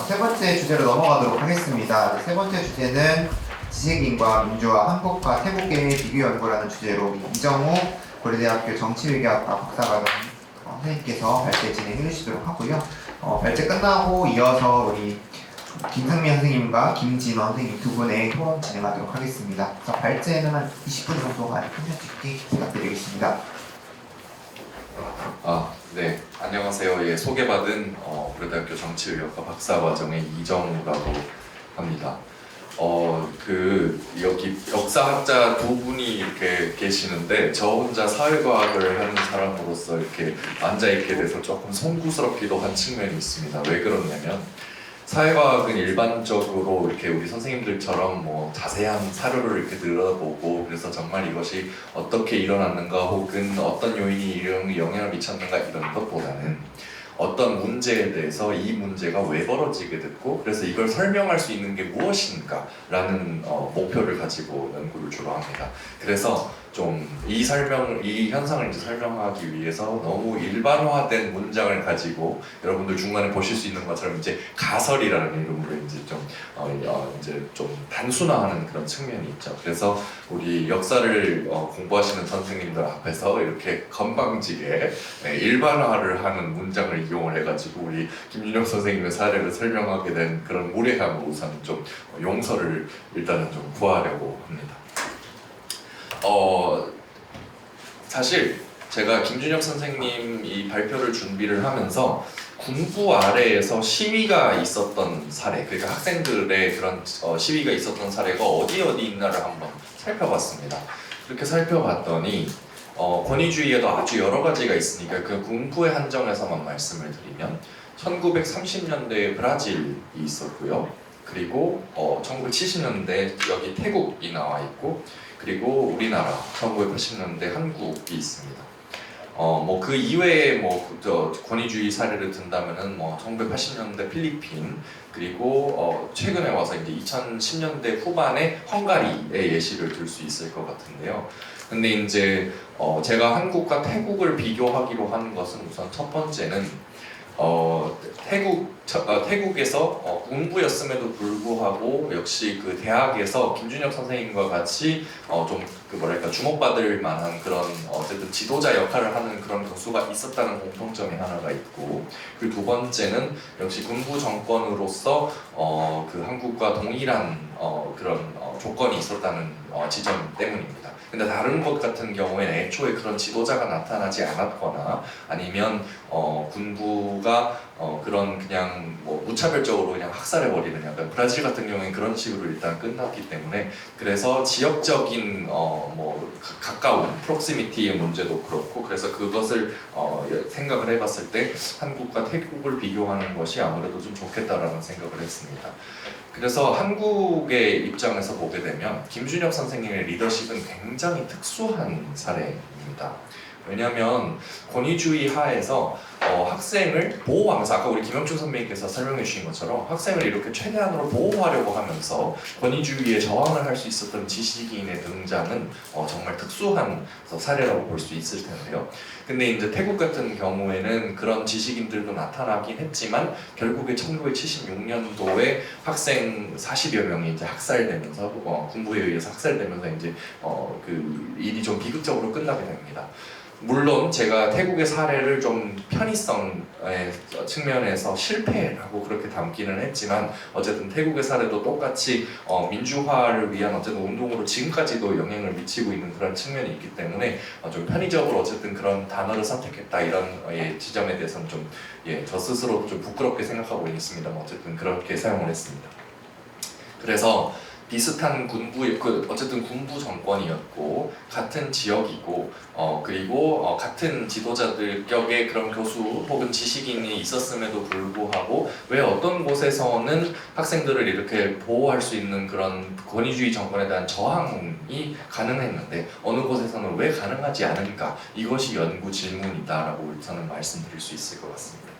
세 번째 주제로 넘어가도록 하겠습니다. 세 번째 주제는 지식인과 민주화, 한국과 태국의 비교 연구라는 주제로 이정우 고려대학교 정치외교학과 박사과정 선생님께서 발제 진행해 주시도록 하고요. 발제 끝나고 이어서 우리 김상민 선생님과 김진원 선생님 두 분의 토론 진행하도록 하겠습니다. 발제는 한 20분 정도가 편집되게 부탁드리겠습니다. 네. 안녕하세요. 예, 소개받은 고려대학교 정치의학과 박사과정의 이정우라고 합니다. 여기 역사학자 두 분이 이렇게 계시는데 저 혼자 사회과학을 하는 사람으로서 이렇게 앉아있게 돼서 조금 송구스럽기도 한 측면이 있습니다. 왜 그러냐면 사회과학은 일반적으로 이렇게 우리 선생님들처럼 뭐 자세한 사료를 이렇게 들여다보고 그래서 정말 이것이 어떻게 일어났는가 혹은 어떤 요인이 이런 영향을 미쳤는가 이런 것보다는 어떤 문제에 대해서 이 문제가 왜 벌어지게 됐고 그래서 이걸 설명할 수 있는 게 무엇인가 라는 목표를 가지고 연구를 주로 합니다. 그래서 좀 이 현상을 이제 설명하기 위해서 너무 일반화된 문장을 가지고 여러분들 중간에 보실 수 있는 것처럼 이제 가설이라는 이름으로 이제 좀 단순화하는 그런 측면이 있죠. 그래서 우리 역사를 공부하시는 선생님들 앞에서 이렇게 건방지게 일반화를 하는 문장을 이용을 해가지고 우리 김준혁 선생님의 사례를 설명하게 된 그런 무례함을 우선 좀 용서를 일단은 좀 구하려고 합니다. 사실 제가 김준혁 선생님 이 발표를 준비를 하면서 군부 아래에서 시위가 있었던 사례, 그러니까 학생들의 그런 시위가 있었던 사례가 어디 있나를 한번 살펴봤습니다. 그렇게 살펴봤더니 권위주의에도 아주 여러 가지가 있으니까 그 군부의 한정에서만 말씀을 드리면 1930년대에 브라질이 있었고요. 그리고 1970년대 여기 태국이 나와 있고 그리고 우리나라 1980년대 한국이 있습니다. 그 이외에 권위주의 사례를 든다면은 1980년대 필리핀 그리고 최근에 와서 이제 2010년대 후반에 헝가리의 예시를 들 수 있을 것 같은데요. 근데 이제 제가 한국과 태국을 비교하기로 하는 것은 우선 첫 번째는 태국에서 군부였음에도 불구하고 역시 그 대학에서 김준혁 선생님과 같이 주목받을 만한 그런 어쨌든 지도자 역할을 하는 그런 교수가 있었다는 공통점이 하나가 있고 그 두 번째는 역시 군부 정권으로서 그 한국과 동일한 그런 조건이 있었다는 지점 때문입니다. 근데 다른 것 같은 경우에는 애초에 그런 지도자가 나타나지 않았거나 아니면 군부가 그런 그냥 무차별적으로 그냥 학살해버리는 약간 브라질 같은 경우에는 그런 식으로 일단 끝났기 때문에 그래서 지역적인 가까운 프록시미티의 문제도 그렇고 그래서 그것을 생각을 해봤을 때 한국과 태국을 비교하는 것이 아무래도 좀 좋겠다라는 생각을 했습니다. 그래서 한국의 입장에서 보게 되면 김준혁 선생님의 리더십은 굉장히 특수한 사례입니다. 왜냐하면 권위주의 하에서 학생을 보호하면서 아까 우리 김영춘 선배님께서 설명해 주신 것처럼 학생을 이렇게 최대한으로 보호하려고 하면서 권위주의에 저항을 할 수 있었던 지식인의 등장은 정말 특수한 사례라고 볼 수 있을 텐데요. 근데 이제 태국 같은 경우에는 그런 지식인들도 나타나긴 했지만 결국에 1976년도에 학생 40여 명이 이제 학살되면서 군부에 의해서 학살되면서 이제 그 일이 좀 비극적으로 끝나게 됩니다. 물론 제가 태국의 사례를 좀 편의성의 측면에서 실패라고 그렇게 담기는 했지만 어쨌든 태국의 사례도 똑같이 민주화를 위한 어쨌든 운동으로 지금까지도 영향을 미치고 있는 그런 측면이 있기 때문에 좀 편의적으로 어쨌든 그런 단어를 선택했다 이런 지점에 대해서는 좀 저 스스로도 좀 부끄럽게 생각하고 있습니다만 어쨌든 그렇게 사용을 했습니다. 그래서 비슷한 어쨌든 군부 정권이었고 같은 지역이고 그리고 같은 지도자들 격의 그런 교수 혹은 지식인이 있었음에도 불구하고 왜 어떤 곳에서는 학생들을 이렇게 보호할 수 있는 그런 권위주의 정권에 대한 저항이 가능했는데 어느 곳에서는 왜 가능하지 않은가 이것이 연구 질문이다라고 저는 말씀드릴 수 있을 것 같습니다.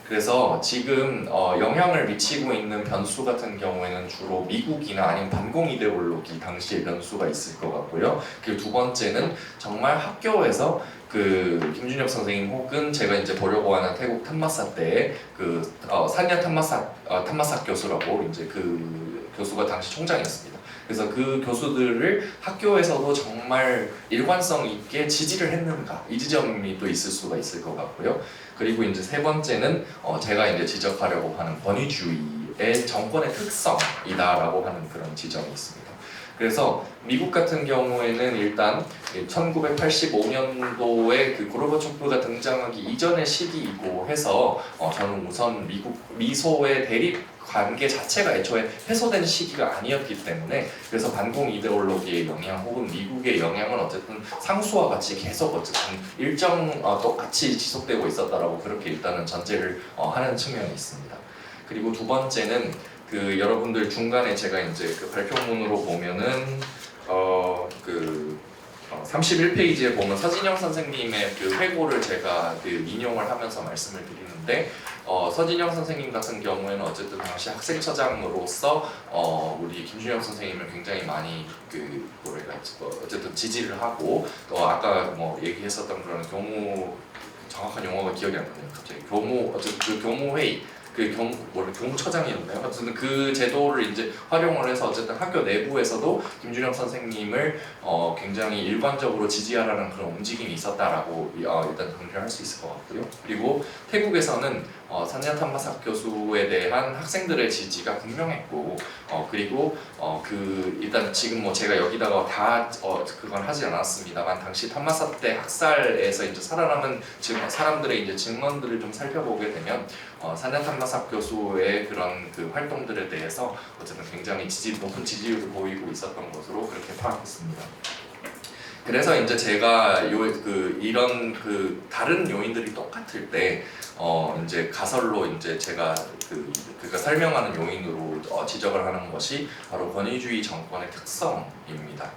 그래서 지금 영향을 미치고 있는 변수 같은 경우에는 주로 미국이나 아니면 반공 이데올로기 당시의 변수가 있을 것 같고요. 그리고 두 번째는 정말 학교에서 그 김준혁 선생님 혹은 제가 이제 보려고 하는 태국 탐마사 때의 그 4년 탐마사 교수라고 이제 그 교수가 당시 총장이었습니다. 그래서 그 교수들을 학교에서도 정말 일관성 있게 지지를 했는가 이 지점이 또 있을 수가 있을 것 같고요. 그리고 이제 세 번째는 제가 이제 지적하려고 하는 권위주의의 정권의 특성이다라고 하는 그런 지점이 있습니다. 그래서 미국 같은 경우에는 일단 1985년도에 그 고르바초프가 등장하기 이전의 시기이고 해서 저는 우선 미소의 대립 관계 자체가 애초에 해소된 시기가 아니었기 때문에 그래서 반공 이데올로기의 영향 혹은 미국의 영향은 어쨌든 상수와 같이 계속 어쨌든 일정 똑같이 지속되고 있었다라고 그렇게 일단은 전제를 하는 측면이 있습니다. 그리고 두 번째는 그 여러분들 중간에 제가 이제 그 발표문으로 보면은 31페이지에 보면 서진영 선생님의 그 회고를 제가 그 인용을 하면서 말씀을 드리는데 서진영 선생님 같은 경우에는 어쨌든 당시 학생처장으로서 우리 김준영 선생님을 굉장히 많이 그 뭐랄까 어쨌든 지지를 하고 또 아까 뭐 얘기했었던 그런 교무 정확한 용어가 기억이 안 나네요. 갑자기 교무 어쨌든 그 교무회의 교무처장이었나요? 어쨌든 그 제도를 이제 활용을 해서 어쨌든 학교 내부에서도 김준영 선생님을 굉장히 일관적으로 지지하라는 그런 움직임이 있었다라고 일단 정리할 수 있을 것 같고요. 그리고 태국에서는 산야 탐마삭 교수에 대한 학생들의 지지가 분명했고 그리고 그 일단 지금 뭐 제가 여기다가 다 그건 하지 않았습니다만 당시 탐마사 때 학살에서 이제 살아남은 사람들의 이제 증언들을 좀 살펴보게 되면 산야 탐마삭 교수의 그런 그 활동들에 대해서 어쨌든 굉장히 높은 지지율을 보이고 있었던 것으로 그렇게 파악했습니다. 그래서 이제 제가 이런 그 다른 요인들이 똑같을 때 이제 가설로 이제 제가 그가 설명하는 요인으로 지적을 하는 것이 바로 권위주의 정권의 특성입니다.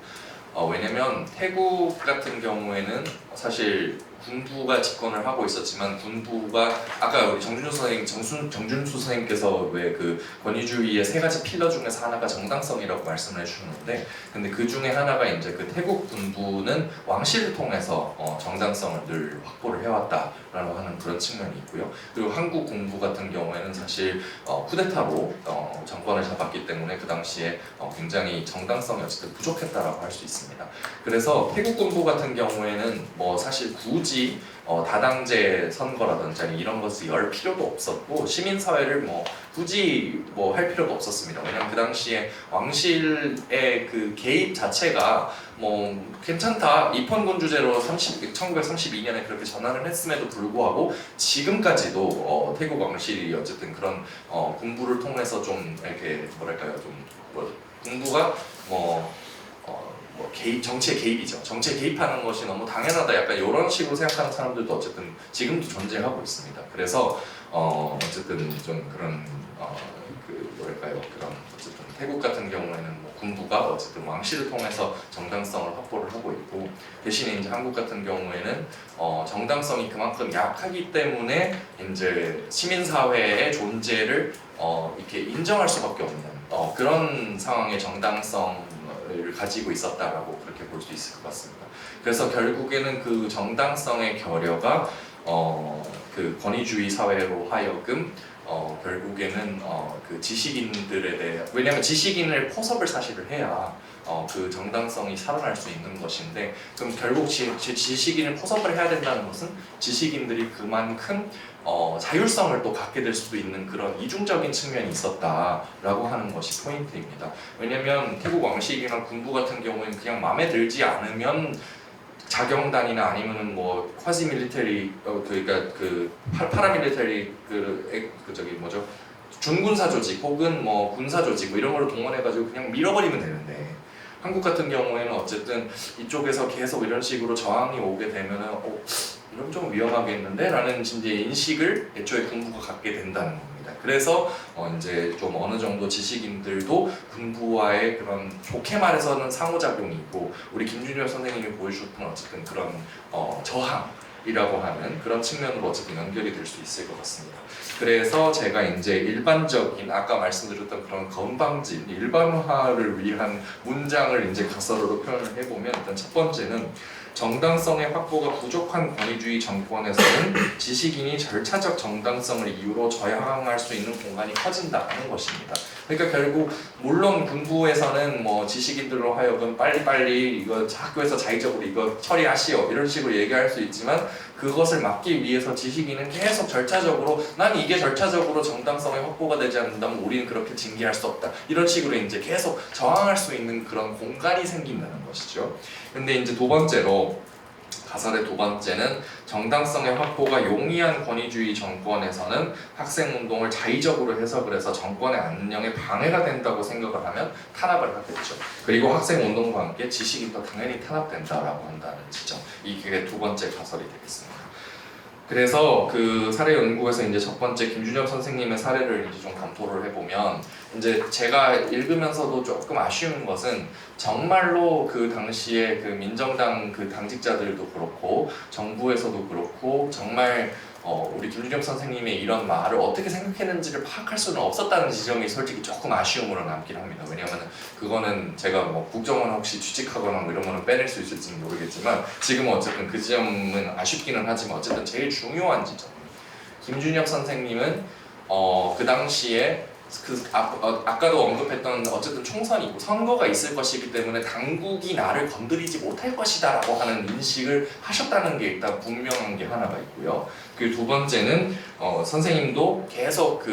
왜냐면 태국 같은 경우에는 사실 군부가 집권을 하고 있었지만 군부가 아까 우리 정준수 선생님께서 왜 그 권위주의의 세 가지 필러 중에서 하나가 정당성이라고 말씀을 해주셨는데 근데 그 중에 하나가 이제 그 태국 군부는 왕실을 통해서 정당성을 늘 확보를 해왔다라고 하는 그런 측면이 있고요. 그리고 한국 군부 같은 경우에는 사실 쿠데타로 정권을 잡았기 때문에 그 당시에 굉장히 정당성이 어쨌든 부족했다라고 할 수 있습니다. 그래서 태국 군부 같은 경우에는 뭐 사실 굳이 다당제 선거라든지 이런 것을 열 필요도 없었고 시민사회를 뭐 굳이 뭐 할 필요도 없었습니다. 왜냐면 그 당시에 왕실의 그 개입 자체가 뭐 괜찮다 입헌군주제로 1932년에 그렇게 전환을 했음에도 불구하고 지금까지도 태국 왕실이 어쨌든 그런 군부를 통해서 좀 이렇게 뭐랄까요 군부가 정치에 개입이죠. 정치에 개입하는 것이 너무 당연하다. 약간 이런 식으로 생각하는 사람들도 어쨌든 지금도 존재하고 있습니다. 그래서 어쨌든 좀 그런 그런 어쨌든 태국 같은 경우에는 뭐 군부가 어쨌든 왕실을 통해서 정당성을 확보를 하고 있고 대신에 이제 한국 같은 경우에는 정당성이 그만큼 약하기 때문에 이제 시민사회의 존재를 이렇게 인정할 수밖에 없는 그런 상황의 정당성 을 가지고 있었다라고 그렇게 볼 수 있을 것 같습니다. 그래서 결국에는 그 정당성의 결여가 그 권위주의 사회로 하여금 결국에는 그 지식인들에 대해 왜냐하면 지식인을 포섭을 사실을 해야 그 정당성이 살아날 수 있는 것인데 그럼 결국 지식인을 포섭을 해야 된다는 것은 지식인들이 그만큼 자율성을 또 갖게 될 수도 있는 그런 이중적인 측면이 있었다라고 하는 것이 포인트입니다. 왜냐하면 태국 왕실이나 군부 같은 경우에는 그냥 마음에 들지 않으면 자경단이나 아니면은 뭐 콰지 밀리터리 그러니까 그 파라밀리터리 준군사 조직 혹은 뭐 군사 조직 뭐 이런 걸로 동원해가지고 그냥 밀어버리면 되는데 한국 같은 경우에는 어쨌든 이쪽에서 계속 이런 식으로 저항이 오게 되면은 이건 좀 위험하겠는데? 라는 이제 인식을 애초에 군부가 갖게 된다는 겁니다. 그래서 이제 좀 어느 정도 지식인들도 군부와의 그런 좋게 말해서는 상호작용이 있고 우리 김준열 선생님이 보여주셨던 어쨌든 그런 저항 이라고 하는 그런 측면으로 어쨌든 연결이 될 수 있을 것 같습니다. 그래서 제가 이제 일반적인 아까 말씀드렸던 그런 건방진 일반화를 위한 문장을 이제 가설어로 표현을 해보면 일단 첫 번째는 정당성의 확보가 부족한 권위주의 정권에서는 지식인이 절차적 정당성을 이유로 저항할 수 있는 공간이 커진다는 것입니다. 그러니까 결국 물론 군부에서는 뭐 지식인들로 하여금 빨리빨리 이거 학교에서 자의적으로 이거 처리하시오 이런 식으로 얘기할 수 있지만 그것을 막기 위해서 지식인은 계속 절차적으로 난 이게 절차적으로 정당성의 확보가 되지 않는다면 우리는 그렇게 징계할 수 없다 이런 식으로 이제 계속 저항할 수 있는 그런 공간이 생긴다는 것이죠. 근데 이제 두 번째로 가설의 두 번째는 정당성의 확보가 용이한 권위주의 정권에서는 학생운동을 자의적으로 해석을 해서 정권의 안녕에 방해가 된다고 생각을 하면 탄압을 하겠죠. 그리고 학생운동과 함께 지식인도 당연히 탄압된다라고 한다는 지점, 이게 두 번째 가설이 되겠습니다. 그래서 그 사례 연구에서 이제 첫 번째 김준엽 선생님의 사례를 이제 좀 검토를 해보면 이제 제가 읽으면서도 조금 아쉬운 것은 정말로 그 당시에 그 민정당 그 당직자들도 그렇고 정부에서도 그렇고 정말 우리 김준엽 선생님의 이런 말을 어떻게 생각했는지를 파악할 수는 없었다는 지점이 솔직히 조금 아쉬움으로 남긴 합니다. 왜냐하면 그거는 제가 뭐 국정원 혹시 취직하거나 뭐 이런 거는 빼낼 수 있을지는 모르겠지만 지금은 어쨌든 그 지점은 아쉽기는 하지만 어쨌든 제일 중요한 지점. 김준엽 선생님은 그 당시에 아까도 언급했던 어쨌든 총선이고 선거가 있을 것이기 때문에 당국이 나를 건드리지 못할 것이다라고 하는 인식을 하셨다는 게 일단 분명한 게 하나가 있고요. 그 두 번째는 선생님도 계속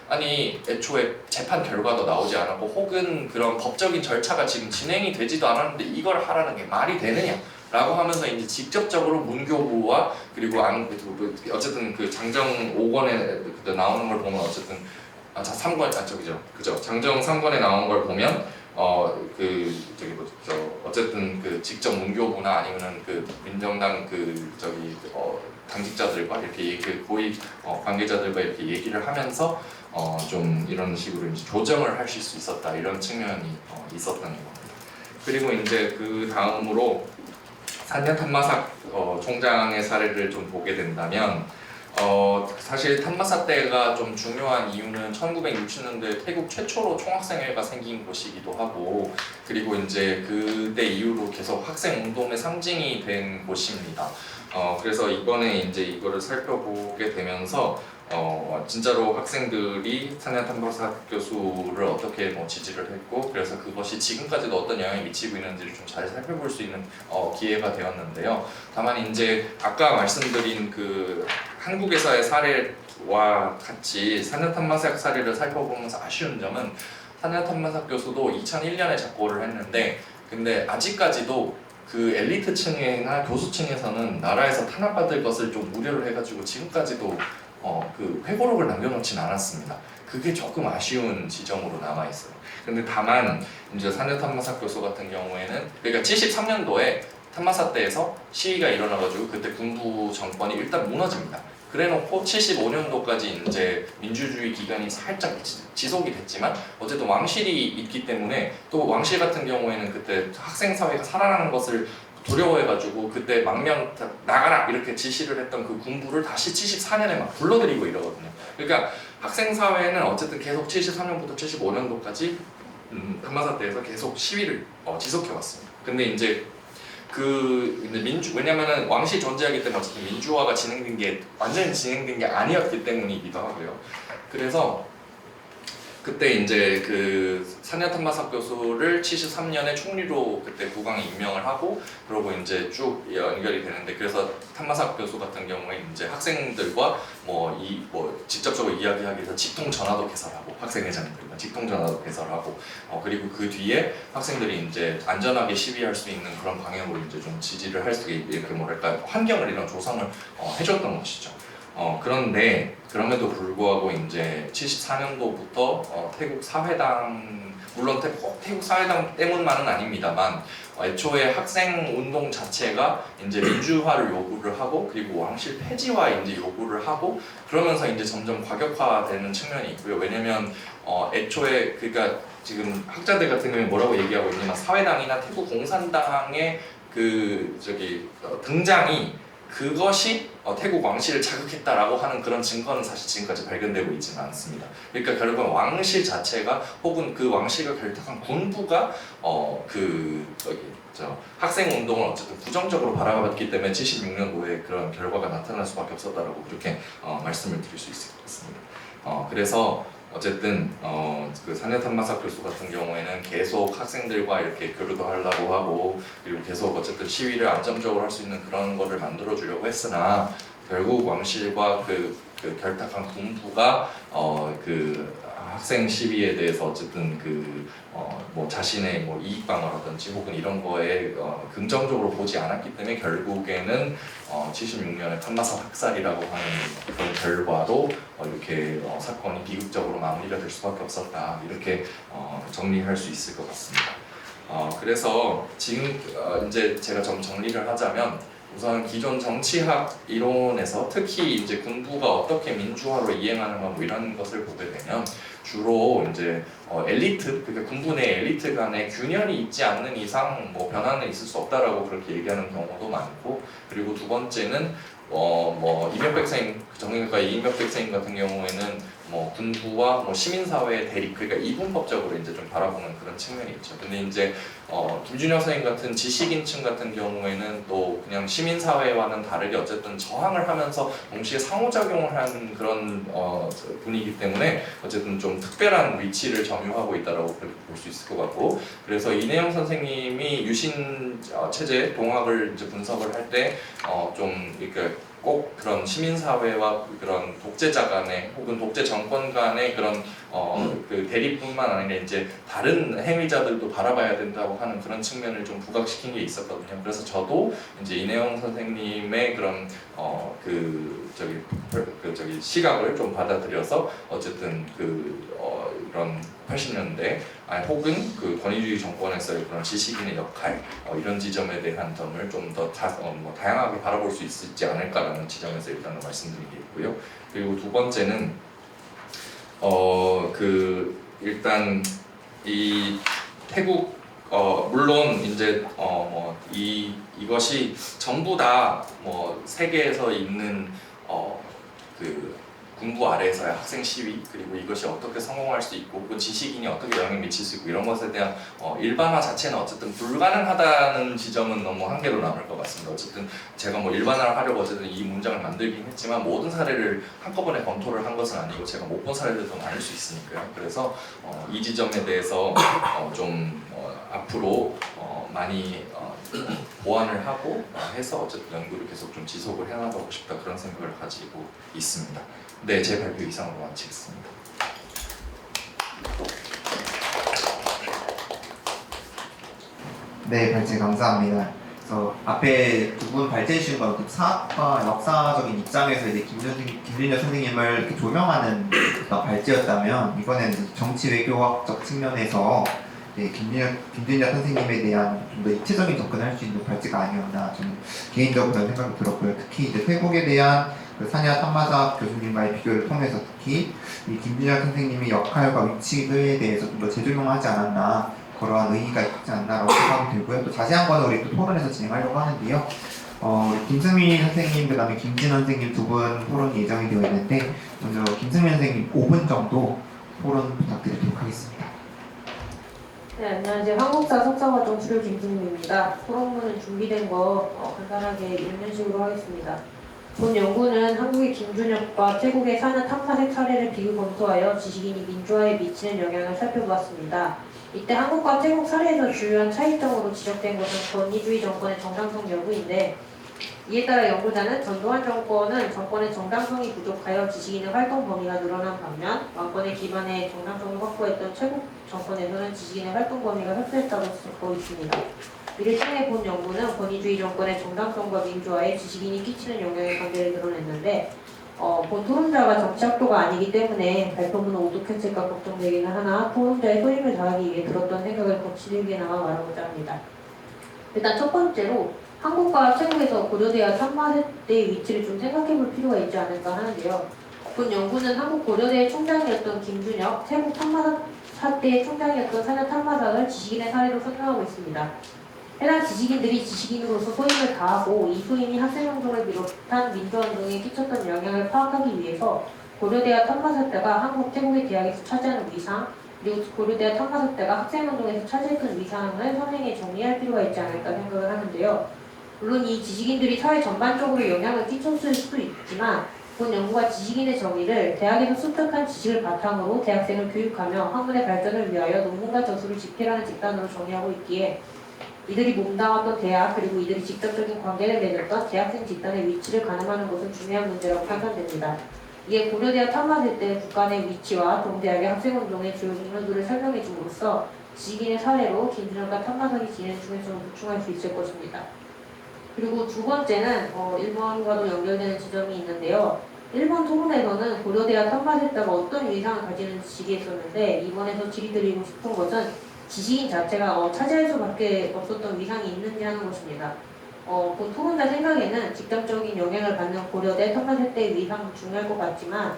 아니 애초에 재판 결과도 나오지 않았고 혹은 그런 법적인 절차가 지금 진행이 되지도 않았는데 이걸 하라는 게 말이 되느냐? 라고 하면서 이제 직접적으로 문교부와 그리고 어쨌든 그 장정 5권에 나오는 걸 보면 어쨌든 3권 그죠 장정 3권에 나온 걸 보면 어쨌든 그 직접 문교부나 아니면은 그 민정당 당직자들과 이렇게 고위 관계자들과 이렇게 얘기를 하면서 좀 이런 식으로 이제 조정을 하실 수 있었다 이런 측면이 있었던 겁니다. 그리고 이제 그 다음으로 산야 탄마삭 총장의 사례를 좀 보게 된다면 사실 탄마사 때가 좀 중요한 이유는 1960년대 태국 최초로 총학생회가 생긴 곳이기도 하고 그리고 이제 그때 이후로 계속 학생 운동의 상징이 된 곳입니다. 그래서 이번에 이제 이거를 살펴보게 되면서 진짜로 학생들이 산야 탄마사 교수를 어떻게 지지를 했고 그래서 그것이 지금까지도 어떤 영향을 미치고 있는지를 좀 잘 살펴볼 수 있는 기회가 되었는데요. 다만 이제 아까 말씀드린 그 한국에서의 사례와 같이 산야 탄마삭 사례를 살펴보면서 아쉬운 점은 산야 탄마삭 교수도 2001년에 작고를 했는데 근데 아직까지도 그 엘리트층이나 교수층에서는 나라에서 탄압받을 것을 좀 우려를 해가지고 지금까지도 그 회고록을 남겨놓진 않았습니다. 그게 조금 아쉬운 지점으로 남아 있어요. 근데 다만 이제 산야 탄마삭 교수 같은 경우에는 그러니까 73년도에 탄마사 때에서 시위가 일어나가지고 그때 군부 정권이 일단 무너집니다. 그래놓고 75년도까지 이제 민주주의 기간이 살짝 지속이 됐지만 어쨌든 왕실이 있기 때문에 또 왕실 같은 경우에는 그때 학생 사회가 살아나는 것을 두려워해가지고 그때 망명 나가라 이렇게 지시를 했던 그 군부를 다시 74년에 막 불러들이고 이러거든요. 그러니까 학생 사회는 어쨌든 계속 73년부터 75년도까지 탄마사 때에서 계속 시위를 지속해 왔습니다. 근데 이제 왜냐면은 왕실 존재하기 때문에 어쨌든 민주화가 진행된 게 완전히 진행된 게 아니었기 때문이기도 하고요. 그래서 그때 이제 그 산야 탄마삭 교수를 73년에 총리로 그때 국왕이 임명을 하고 그러고 이제 쭉 연결이 되는데 그래서 탄마삭 교수 같은 경우에 이제 학생들과 직접적으로 이야기하기 위해서 직통 전화도 개설하고 학생회장들과 직통 전화도 개설하고 그리고 그 뒤에 학생들이 이제 안전하게 시위할 수 있는 그런 방향으로 이제 좀 지지를 할 수 있게 환경을 이런 조성을 해줬던 것이죠. 그런데 그럼에도 불구하고 이제 74년도부터 태국 사회당 물론 태국 사회당 때문만은 아닙니다만 애초에 학생 운동 자체가 이제 민주화를 요구를 하고 그리고 왕실 폐지화 이제 요구를 하고 그러면서 이제 점점 과격화되는 측면이 있고요. 왜냐면 애초에 그러니까 지금 학자들 같은 경우에 뭐라고 얘기하고 있냐면 사회당이나 태국 공산당의 등장이 그것이 태국 왕실을 자극했다라고 하는 그런 증거는 사실 지금까지 발견되고 있지는 않습니다. 그러니까 결국은 왕실 자체가 혹은 그 왕실과 결탁한 군부가 학생 운동을 어쨌든 부정적으로 바라봤기 때문에 76년도에 그런 결과가 나타날 수밖에 없었다라고 그렇게 말씀을 드릴 수 있을 것 같습니다. 그래서 어쨌든 그 사녀탐마사 교수 같은 경우에는 계속 학생들과 이렇게 교류도 하려고 하고 그리고 계속 어쨌든 시위를 안정적으로 할 수 있는 그런 거를 만들어 주려고 했으나 결국 왕실과 그 결탁한 군부가 그 학생 시위에 대해서 어쨌든 뭐 자신의 뭐 이익 방어라든지 혹은 이런 거에 긍정적으로 보지 않았기 때문에 결국에는 76년에 탐마사 학살이라고 하는 그런 결과로 이렇게 사건이 비극적으로 마무리가 될 수밖에 없었다 이렇게 정리할 수 있을 것 같습니다. 그래서 지금 이제 제가 좀 정리를 하자면 우선 기존 정치학 이론에서 특히 이제 군부가 어떻게 민주화로 이행하는가 뭐 이런 것을 보게 되면 주로 이제 엘리트, 그러니까 군부 내 엘리트 간의 균열이 있지 않는 이상 뭐 변화는 있을 수 없다라고 그렇게 얘기하는 경우도 많고, 그리고 두 번째는 뭐 이명백생 정의가 이명백생 같은 경우에는 뭐 군부와 뭐 시민사회의 대립, 그러니까 이분법적으로 이제 좀 바라보는 그런 측면이 있죠. 근데 이제 김준혁 선생님 같은 지식인층 같은 경우에는 또 그냥 시민사회와는 다르게 어쨌든 저항을 하면서 동시에 상호작용을 하는 그런 분이기 때문에 어쨌든 좀 특별한 위치를 점유하고 있다라고 그렇게 볼 수 있을 것 같고, 그래서 이내영 선생님이 유신 체제 동학을 이제 분석을 할 때 좀 이렇게 꼭 그런 시민사회와 그런 독재자 간의 혹은 독재 정권 간의 그런 그 대립뿐만 아니라 이제 다른 행위자들도 바라봐야 된다고 하는 그런 측면을 좀 부각시킨 게 있었거든요. 그래서 저도 이제 이내영 선생님의 그런 시각을 좀 받아들여서 어쨌든 이런 80년대 혹은 그 권위주의 정권에서의 그런 지식인의 역할 이런 지점에 대한 점을 좀 더 다양하게 바라볼 수 있지 않을까라는 지점에서 일단은 말씀드리겠고요. 그리고 두 번째는 일단 이 태국 물론 이제 이것이 전부 다 뭐 세계에서 있는 그 군부 아래에서의 학생 시위, 그리고 이것이 어떻게 성공할 수 있고 그 지식인이 어떻게 영향을 미칠 수 있고 이런 것에 대한 일반화 자체는 어쨌든 불가능하다는 지점은 너무 한계로 남을 것 같습니다. 어쨌든 제가 뭐 일반화를 하려고 어쨌든 이 문장을 만들긴 했지만 모든 사례를 한꺼번에 검토를 한 것은 아니고 제가 못 본 사례들도 많을 수 있으니까요. 그래서 이 지점에 대해서 좀 앞으로 많이 보완을 하고 해서 어쨌든 연구를 계속 좀 지속을 해나가고 싶다 그런 생각을 가지고 있습니다. 네, 제 발표 이상으로 마치겠습니다. 네, 발제 감사합니다. 그래서 앞에 두 분 발제해 주신 건 사학과 역사적인 입장에서 이제 김준혁 선생님을 이렇게 조명하는 발제였다면, 이번에는 이제 정치 외교학적 측면에서 김준혁 선생님에 대한 좀 더 입체적인 접근을 할 수 있는 발제가 아니었나 저는 개인적으로 그런 생각이 들었고요. 특히 이제 태국에 대한 그 사냐 탐마사 교수님과의 비교를 통해서 특히 이 김준혁 선생님의 역할과 위치에 대해서 좀 더 재조명하지 않았나, 그러한 의의가 있지 않나라고 생각이 들고요. 또 자세한 거는 우리 또 토론에서 진행하려고 하는데요. 김승민 선생님, 그 다음에 김진 선생님 두 분 토론 예정이 되어 있는데, 먼저 김승민 선생님 5분 정도 토론 부탁드리도록 하겠습니다. 네, 안녕하세요. 한국사 석사과정 수료 김승민입니다. 토론문은 준비된 거 간단하게 읽는 식으로 하겠습니다. 본 연구는 한국의 김준혁과 태국의 사냐 탐사색 사례를 비교 검토하여 지식인이 민주화에 미치는 영향을 살펴보았습니다. 이때 한국과 태국 사례에서 주요한 차이점으로 지적된 것은 권위주의 정권의 정당성 여부인데, 이에 따라 연구자는 전두환 정권은 정권의 정당성이 부족하여 지식인의 활동 범위가 늘어난 반면 왕권의 기반에 정당성을 확보했던 최국 정권에서는 지식인의 활동 범위가 협소했다고 적고 있습니다. 이를 통해 본 연구는 권위주의 정권의 정당성과 민주화에 지식인이 끼치는 영향의 관계를 드러냈는데, 본 토론자가 정치학도가 아니기 때문에 발표문은 오독했을까 걱정되기는 하나 토론자의 소임을 다하기 위해 들었던 생각을 거칠게나마 말하고자 합니다. 일단 첫 번째로 한국과 태국에서 고려대와 탐마대의 위치를 좀 생각해볼 필요가 있지 않을까 하는데요. 본 연구는 한국 고려대의 총장이었던 김준혁, 태국 탐마사대의 총장이었던 사냐 탐마사를 지식인의 사례로 설명하고 있습니다. 해당 지식인들이 지식인으로서 소임을 다하고 이 소임이 학생운동을 비롯한 민주화운동에 끼쳤던 영향을 파악하기 위해서 고려대와 탐마설대가 한국 태국의 대학에서 차지하는 위상, 그리고 고려대와 탐마설대가 학생운동에서 차지했던 위상을 선행에 정리할 필요가 있지 않을까 생각을 하는데요. 물론 이 지식인들이 사회 전반적으로 영향을 끼쳤을 수도 있지만 본 연구가 지식인의 정의를 대학에서 습득한 지식을 바탕으로 대학생을 교육하며 학문의 발전을 위하여 논문과 저술을 집필하는 집단으로 정의하고 있기에 이들이 몸담았던 대학 그리고 이들이 직접적인 관계를 맺었던 대학생 집단의 위치를 가늠하는 것은 중요한 문제라고 판단됩니다. 이에 고려대와 탐마설대 국간의 위치와 동대학의 학생운동의 주요 인물들을 설명해 줌으로써 지식인의 사례로 김준혁과 탐마설이 지닌 중에서 보충할 수 있을 것입니다. 그리고 두 번째는 일본과도 연결되는 지점이 있는데요. 일본 토론에서는 고려대와 탐마설대가 어떤 위상을 가지는지 질의했었는데 이번에서 질의드리고 싶은 것은 지식인 자체가 차지할 수밖에 없었던 위상이 있는지 하는 것입니다. 본 토론자 생각에는 직접적인 영향을 받는 고려대, 탐마설대의 위상도 중요할 것 같지만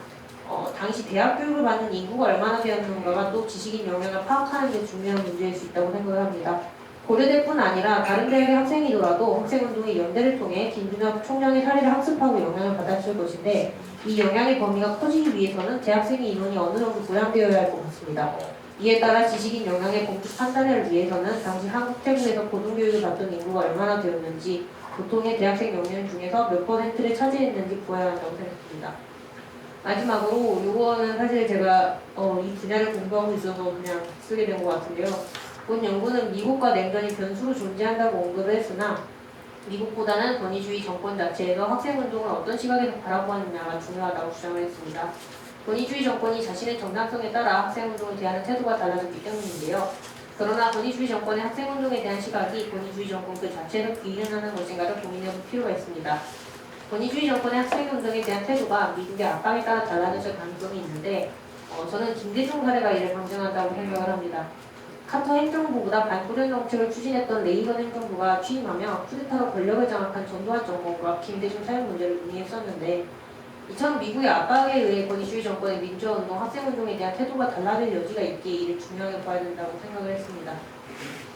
당시 대학 교육을 받는 인구가 얼마나 되었는가가 또 지식인 영향을 파악하는 데 중요한 문제일 수 있다고 생각을 합니다. 고려대뿐 아니라 다른 대학의 학생이더라도 학생운동의 연대를 통해 김준혁 총장의 사례를 학습하고 영향을 받았을 것인데 이 영향의 범위가 커지기 위해서는 대학생의 인원이 어느 정도 보양되어야 할 것 같습니다. 이에 따라 지식인 영향의 공식 판단을 위해서는 당시 한국 태국에서 고등교육을 받던 인구가 얼마나 되었는지 보통의 대학생 영향 중에서 몇 %를 차지했는지 보아야 한다고 생각합니다. 마지막으로 요거는 사실 제가 이 분야를 공부하고 있어서 그냥 쓰게 된 것 같은데요. 본 연구는 미국과 냉전이 변수로 존재한다고 언급을 했으나 미국보다는 권위주의 정권 자체에서 학생운동을 어떤 시각에서 바라보느냐가 중요하다고 주장을 했습니다. 권위주의 정권이 자신의 정당성에 따라 학생운동을 대하는 태도가 달라졌기 때문인데요. 그러나 권위주의 정권의 학생운동에 대한 시각이 권위주의 정권 그 자체에서 기인하는 것인가를 고민해볼 필요가 있습니다. 권위주의 정권의 학생운동에 대한 태도가 미국의 압박에 따라 달라질 가능성이 있는데 저는 김대중 사례가 이를 방증한다고 생각을 합니다. 카터 행정부보다 반소련 정책을 추진했던 레이건 행정부가 취임하며 쿠데타로 권력을 장악한 전두환 정권과 김대중 사형 문제를 논의했었는데 이처럼 미국의 압박에 의해 권위주의 정권의 민주화운동, 학생운동에 대한 태도가 달라질 여지가 있기에 이를 중요하게 봐야 된다고 생각을 했습니다.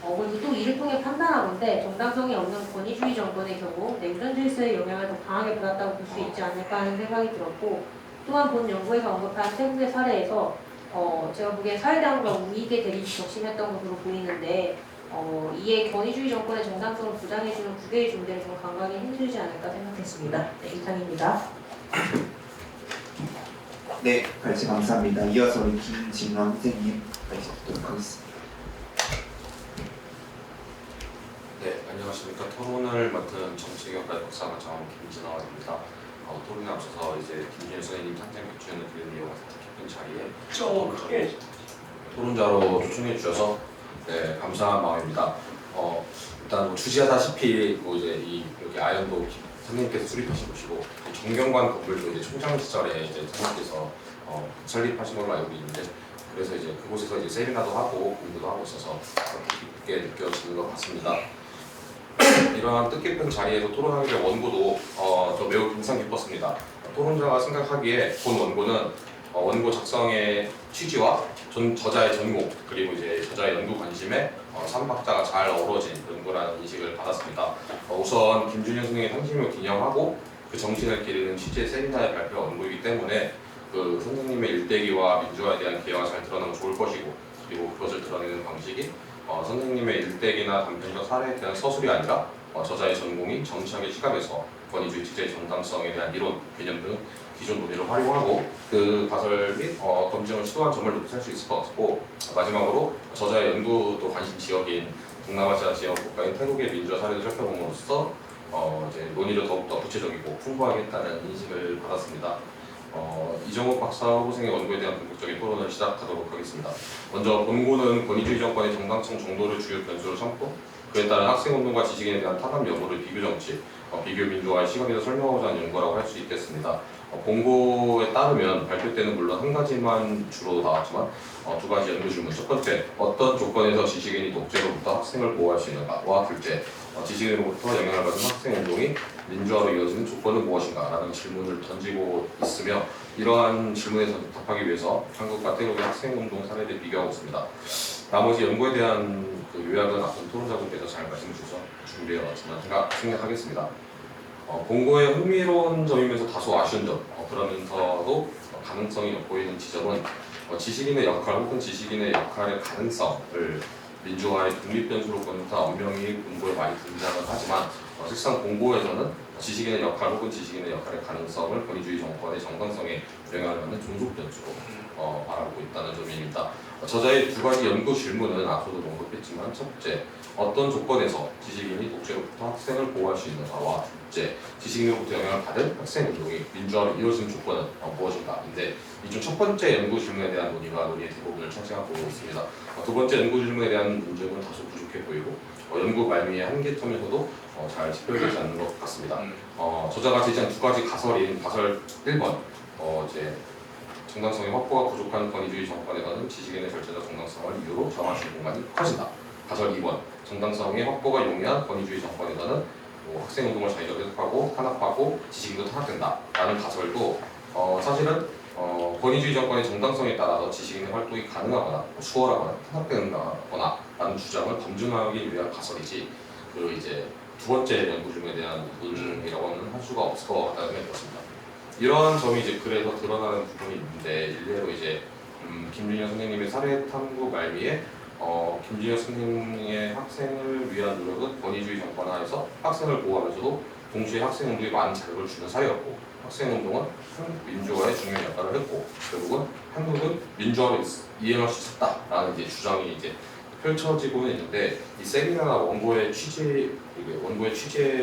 그리고 또 이를 통해 판단하건대 정당성이 없는 권위주의 정권의 경우 냉전 질서의 영향을 더 강하게 받았다고 볼 수 있지 않을까 하는 생각이 들었고 또한 본 연구에서 언급한 태국의 사례에서 제가 보기엔 사회당과 우익의 대립이 격심했던 것으로 보이는데 이에 권위주의 정권의 정당성을 부장해주는 국외의 존재를 좀 간과하기 힘들지 않을까 생각했습니다. 네, 이상입니다. 네, 발제 감사합니다. 이어서 우리 김진원 선생님 발제 듣도록 하겠습니다. 네, 안녕하십니까. 토론을 맡은 정치경과 박사과정 김진원입니다. 토론에 앞서서 이제 김준혁 선생님 상장 교체를 드리는 이유가 깊은 자리에 토론자로 초청해 주셔서 네, 감사한 마음입니다. 일단 주시하다시피 이제 여기 아연도 선생님께서 수립하신 곳이고 정경관 건물도 이제 총장 시절에 이제 선생님께서 설립하신 걸로 알고 있는데 그래서 이제 그곳에서 이제 세미나도 하고 공부도 하고 있어서 깊게 느껴지는 것 같습니다. 이러한 뜻깊은 자리에서 토론하게 된 원고도 저 매우 인상 깊었습니다. 토론자가 생각하기에 본 원고는 원고 작성의 취지와 저자의 전공 그리고 이제 저자의 연구 관심에 3박자가 잘 어우러진 연구라는 인식을 받았습니다. 우선 김준현 선생의 상징을 기념하고 그 정신을 기리는 취지의 세미나에 발표한 원고이기 때문에 그 선생님의 일대기와 민주화에 대한 기여가 잘 드러나면 좋을 것이고 그리고 그것을 드러내는 방식이 선생님의 일대기나 단편적 사례에 대한 서술이 아니라 저자의 전공인 정치학의 시각에서 권위주의 체제의 정당성에 대한 이론, 개념 등 기존 논의를 활용하고 그 가설 및 검증을 시도한 점을 높이 살 수 있을 것 같고 마지막으로 저자의 연구도 관심 지역인 동남아시아 지역 국가인 태국의 민주화 사례를 살펴봄으로써 이제 논의를 더욱더 구체적이고 풍부하게 했다는 인식을 받았습니다. 이정욱 박사 후보생의 원고에 대한 본격적인 토론을 시작하도록 하겠습니다. 먼저 본고는 권위주의 정권의 정당성 정도를 주요 변수로 삼고 그에 따른 학생운동과 지식인에 대한 타담 여부를 비교정치, 비교 민주화의 시각에서 설명하고자 하는 연구라고 할 수 있겠습니다. 본고에 따르면 발표 때는 물론 한 가지만 주로 나왔지만 두 가지 연구 질문. 첫 번째, 어떤 조건에서 지식인이 독재로부터 학생을 보호할 수 있는가와 둘째, 지식인으로부터 영향을 받은 학생운동이 민주화로 이어지는 조건은 무엇인가? 라는 질문을 던지고 있으며 이러한 질문에 답하기 위해서 한국과 태국의 학생운동 사례를 비교하고 있습니다. 나머지 연구에 대한 그 요약은 앞선 토론자분께서 잘 말씀 주셔서 준비해왔지만 제가 생략하겠습니다. 본고의 흥미로운 점이면서 다소 아쉬운 점, 그러면서도 가능성이 엿보이는 지점은 지식인의 역할 혹은 지식인의 역할의 가능성을 민주화의 독립 변수로 보는다 엄명히 본고에 많이 등장을 하지만 실상 본고에서는 지식인의 역할 혹은 지식인의 역할의 가능성을 권위주의 정권의 정당성에 영향을 받는 종속 변수로 말하고 있다는 점입니다. 저자의 두 가지 연구 질문은 앞서도 언급했지만 첫째, 어떤 조건에서 지식인이 독재로부터 학생을 보호할 수 있는가와 둘째, 지식인으로부터 영향을 받은 학생운동이 민주화로 이루어지는 조건은 무엇인가인데 이 중 첫 번째 연구 질문에 대한 논의가 논의의 대부분을 차지하고 있습니다. 두 번째 연구 질문에 대한 논증은 다소 부족해 보이고 연구 말미의 한계점에서도 잘 식별되지 않는 것 같습니다. 저자가 제시한 두 가지 가설인 가설 1번 이제 정당성의 확보가 부족한 권위주의 정권에서는 지식인의 절제적 정당성을 이유로 정할 수 있는 공간이 커진다. 가설 2번 정당성의 확보가 용이한 권위주의 정권에서는 학생운동을 자기가 해석하고 탄압하고 지식인도 탄압된다. 라는 가설도 사실은 권위주의 정권의 정당성에 따라서 지식인의 활동이 가능하거나 수월하거나 탄압된다거나 라는 주장을 검증하기 위한 가설이지 그리고 이제 두 번째 연구 질문에 대한 논증이라고는 할 수가 없을 것 같다는 생각이 들었습니다. 이러한 점이 이제 그래서 드러나는 부분이 있는데 일례로 이제 김준현 선생님의 사례 탐구 말미에 김준현 선생님의 학생을 위한 노력은 권위주의 정권 하에서 학생을 보호하면서도 동시에 학생운동에 많은 자극을 주는 사회였고 학생운동은 민주화에 중요한 역할을 했고 결국은 한국은 민주화를 이행할 수 있었다라는 이제 주장이 이제 펼쳐지고는 있는데 이 세미나나 원고의 취지에